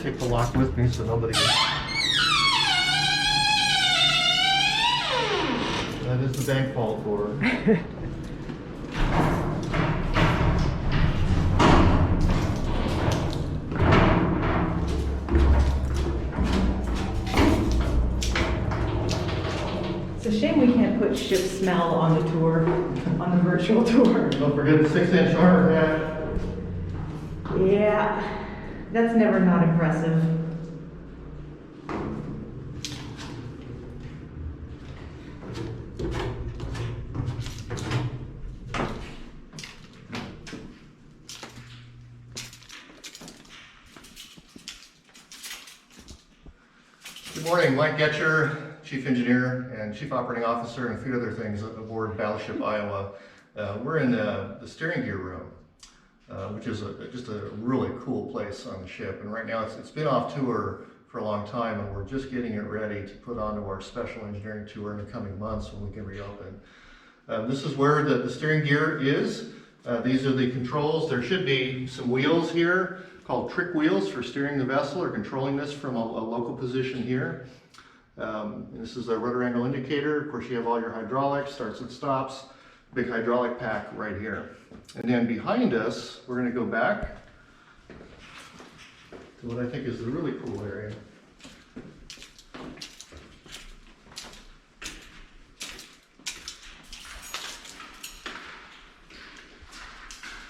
take the lock with me so nobody... That is the bank vault door. It's a shame we can't put ship smell on the tour, on the virtual tour. Don't forget the 6-inch armor hat. Yeah, that's never not impressive. Good morning, Mike Getcher, Chief Engineer and Chief Operating Officer, and a few other things aboard Battleship Iowa. We're in the steering gear room, which is just a really cool place on the ship. And right now it's been off tour for a long time, and we're just getting it ready to put onto our special engineering tour in the coming months when we can reopen. This is where the steering gear is. These are the controls. There should be some wheels here called trick wheels for steering the vessel or controlling this from a local position here. This is a rudder angle indicator. Of course, you have all your hydraulics, starts and stops, big hydraulic pack right here. And then behind us, we're going to go back to what I think is the really cool area.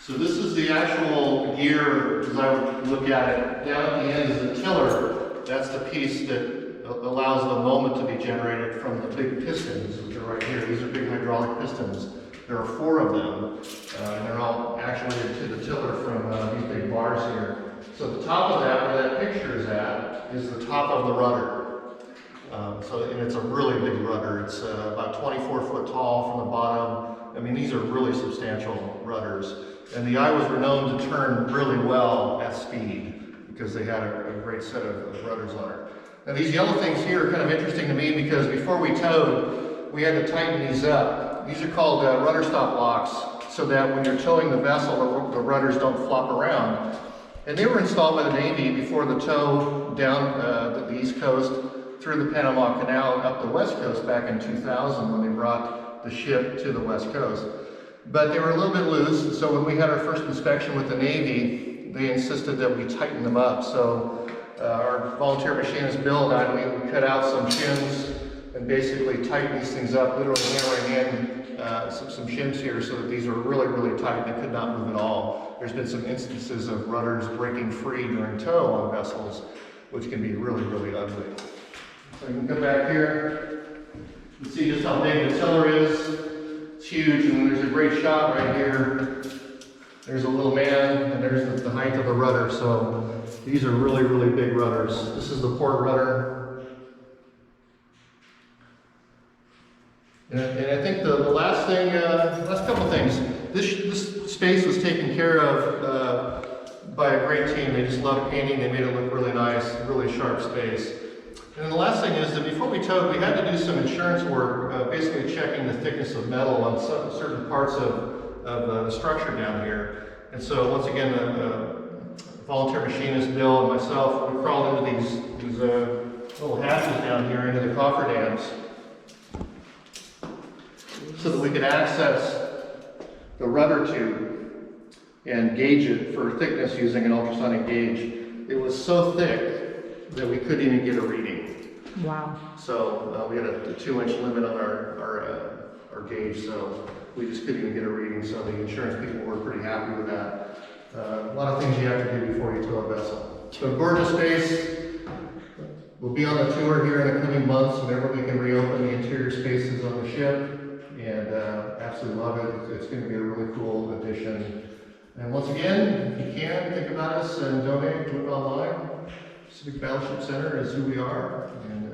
So this is the actual gear, as I would look at it. Down at the end is the tiller. That's the piece that allows the moment to be generated from the big pistons, which are right here. These are big hydraulic pistons. There are 4 of them, and they're all actuated to the tiller from these big bars here. So the top of that, where that picture is at, is the top of the rudder. And it's a really big rudder. It's about 24 foot tall from the bottom. I mean, these are really substantial rudders. And the Iowas were known to turn really well at speed because they had a great set of rudders on it. Now these yellow things here are kind of interesting to me because before we towed, we had to tighten these up. These are called rudder stop locks, so that when you're towing the vessel, the rudders don't flop around. And they were installed by the Navy before the tow down the East Coast, through the Panama Canal, and up the West Coast back in 2000 when they brought the ship to the West Coast. But they were a little bit loose, so when we had our first inspection with the Navy, they insisted that we tighten them up. So our volunteer machinist Bill and I, we cut out some shims and basically tighten these things up, literally hammering in some shims here so that these are really, really tight. They could not move at all. There's been some instances of rudders breaking free during tow on vessels, which can be really, really ugly. So you can come back here and see just how big the tiller is. It's huge, and there's a great shot right here. There's a little man, and there's the height of the rudder. So these are really, really big rudders. This is the port rudder. And I think the last thing, last couple things. This space was taken care of by a great team. They just loved painting. They made it look really nice, really sharp space. And then the last thing is that before we towed, we had to do some insurance work, basically checking the thickness of metal on certain parts of the structure down here. And so once again, the volunteer machinist Bill and myself, we crawled into these little hatches down here into the cofferdams so that we could access the rudder tube and gauge it for thickness using an ultrasonic gauge. It was so thick that we couldn't even get a reading. Wow. So we had a 2-inch limit on our gauge, so we just couldn't even get a reading. So the insurance people were pretty happy with that. A lot of things you have to do before you tow a vessel. So gorgeous space. We'll be on the tour here in the coming months whenever we can reopen the interior spaces on the ship, and absolutely love it. It's going to be a really cool addition. And once again, if you can, think about us and donate, do it online. Pacific Battleship Center is who we are. And,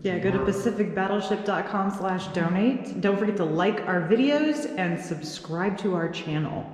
Yeah, go to pacificbattleship.com/donate. Don't forget to like our videos and subscribe to our channel.